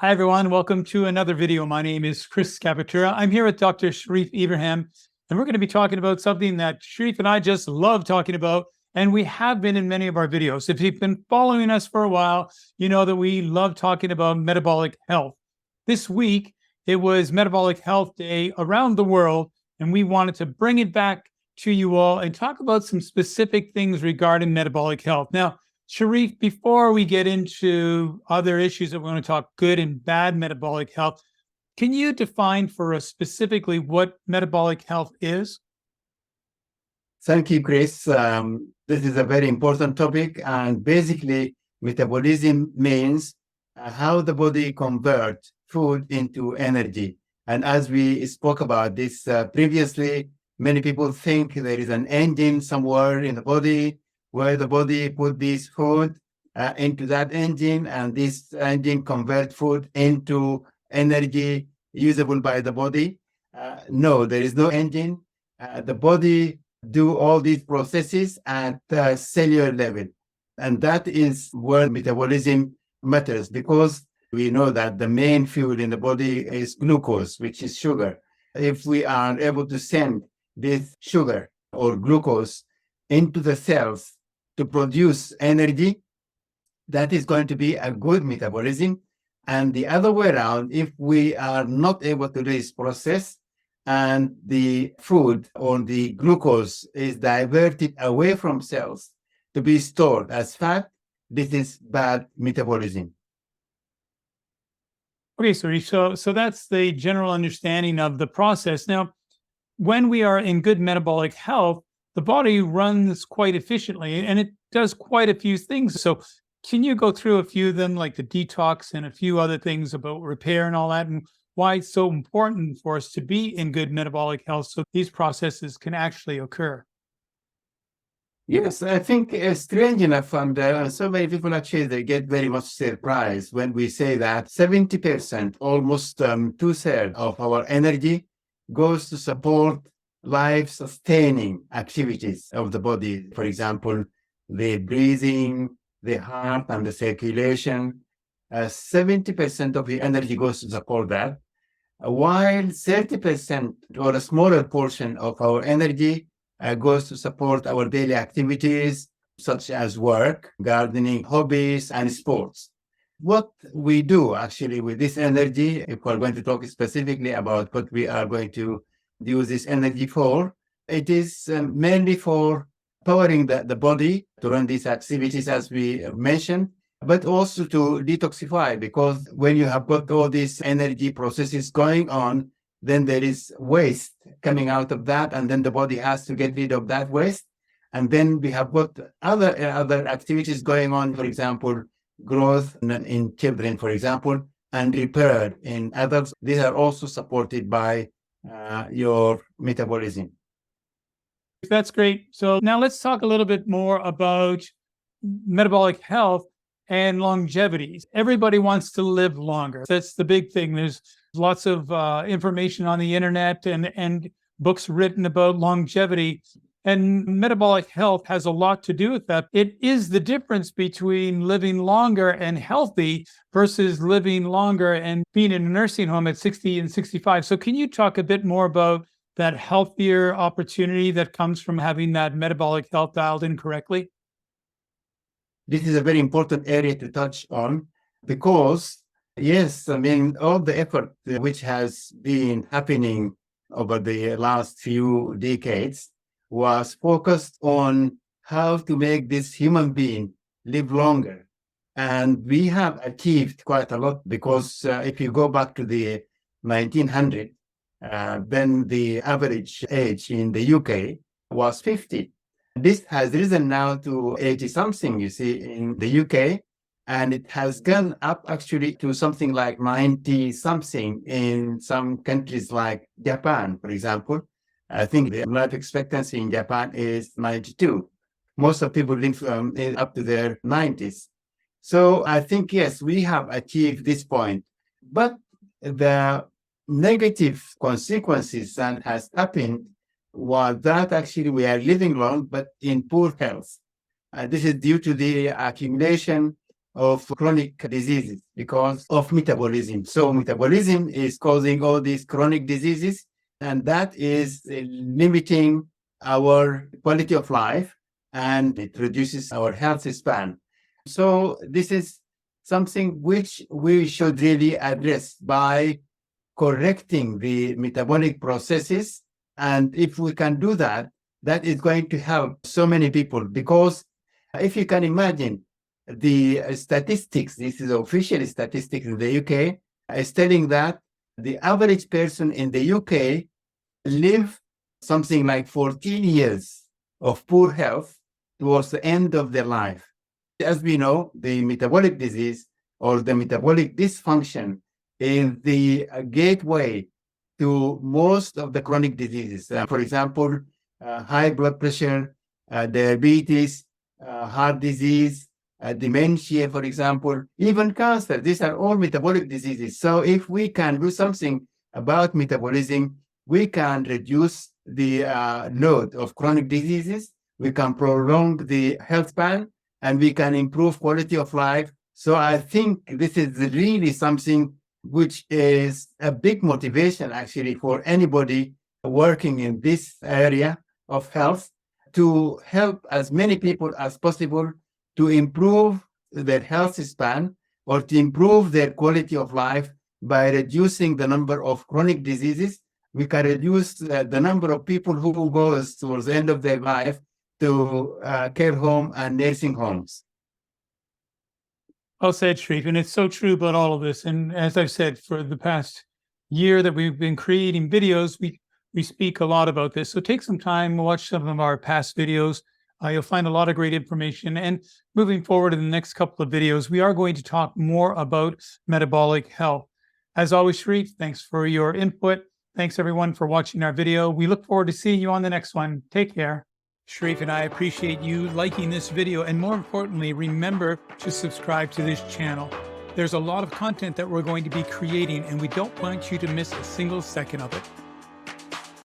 Hi, everyone. Welcome to another video. My name is Chris Capitura. I'm here with Dr. Sharif Ibrahim, and we're going to be talking about something that Sharif and I just love talking about, and we have been in many of our videos. If you've been following us for a while, you know that we love talking about metabolic health. This week, it was Metabolic Health Day around the world, and we wanted to bring it back to you all and talk about some specific things regarding metabolic health. Now, Sharif, before we get into other issues that we're going to talk good and bad metabolic health, can you define for us specifically what metabolic health is? Thank you, Chris. This is a very important topic, and basically, metabolism means how the body converts food into energy. And as we spoke about this previously, many people think there is an engine somewhere in the body where the body put this food into that engine, and this engine convert food into energy usable by the body. No, there is no engine. The body do all these processes at the cellular level. And that is where metabolism matters, because we know that the main fuel in the body is glucose, which is sugar. If we are able to send this sugar or glucose into the cells to produce energy, that is going to be a good metabolism. And the other way around, if we are not able to do this process and the food or the glucose is diverted away from cells to be stored as fat, this is bad metabolism. Okay, so that's the general understanding of the process. Now, when we are in good metabolic health, the body runs quite efficiently and it does quite a few things. So can you go through a few of them, like the detox and a few other things about repair and all that, and why it's so important for us to be in good metabolic health so these processes can actually occur? Yes, I think it's strange enough, and so many people actually, they get very much surprised when we say that 70%, almost 2/3 of our energy goes to support life-sustaining activities of the body. For example, the breathing, the heart, and the circulation. 70% of the energy goes to support that, while 30% or a smaller portion of our energy goes to support our daily activities, such as work, gardening, hobbies, and sports. What we do actually with this energy, if we're going to talk specifically about what we are going to use this energy for, it is mainly for powering the body to run these activities, as we mentioned, but also to detoxify, because when you have got all these energy processes going on, then there is waste coming out of that, and then the body has to get rid of that waste. And then we have got other activities going on, for example, growth in children, for example, and repair in adults. These are also supported by your metabolism. That's great. So now let's talk a little bit more about metabolic health and longevity. Everybody wants to live longer. That's the big thing. There's lots of information on the internet and books written about longevity. And metabolic health has a lot to do with that. It is the difference between living longer and healthy versus living longer and being in a nursing home at 60 and 65. So can you talk a bit more about that healthier opportunity that comes from having that metabolic health dialed in correctly? This is a very important area to touch on, because, yes, I mean, all the effort which has been happening over the last few decades was focused on how to make this human being live longer. And we have achieved quite a lot, because if you go back to the 1900s, then the average age in the UK was 50. This has risen now to 80 something, you see, in the UK, and it has gone up actually to something like 90 something in some countries like Japan, for example. I think the life expectancy in Japan is 92. Most of people live up to their 90s. So I think, yes, we have achieved this point, but the negative consequences that has happened was that actually we are living long, but in poor health. This is due to the accumulation of chronic diseases because of metabolism. So metabolism is causing all these chronic diseases, and that is limiting our quality of life, and it reduces our health span. So this is something which we should really address by correcting the metabolic processes. And if we can do that, that is going to help so many people, because if you can imagine the statistics, this is official statistics in the UK, is telling that the average person in the UK live something like 14 years of poor health towards the end of their life. As we know, the metabolic disease or the metabolic dysfunction is the gateway to most of the chronic diseases. For example, high blood pressure, diabetes, heart disease, dementia, for example, even cancer. These are all metabolic diseases. So if we can do something about metabolism, we can reduce the load of chronic diseases, we can prolong the health span, and we can improve quality of life. So I think this is really something which is a big motivation actually for anybody working in this area of health, to help as many people as possible to improve their health span or to improve their quality of life by reducing the number of chronic diseases. We can reduce the number of people who goes towards the end of their life to care home and nursing homes. Well said, Sharif. And it's so true about all of this. And as I've said, for the past year that we've been creating videos, we speak a lot about this. So take some time, watch some of our past videos. You'll find a lot of great information. And moving forward in the next couple of videos, we are going to talk more about metabolic health. As always, Sharif, thanks for your input. Thanks everyone for watching our video. We look forward to seeing you on the next one. Take care. Sharif and I appreciate you liking this video, and more importantly, remember to subscribe to this channel. There's a lot of content that we're going to be creating, and we don't want you to miss a single second of it.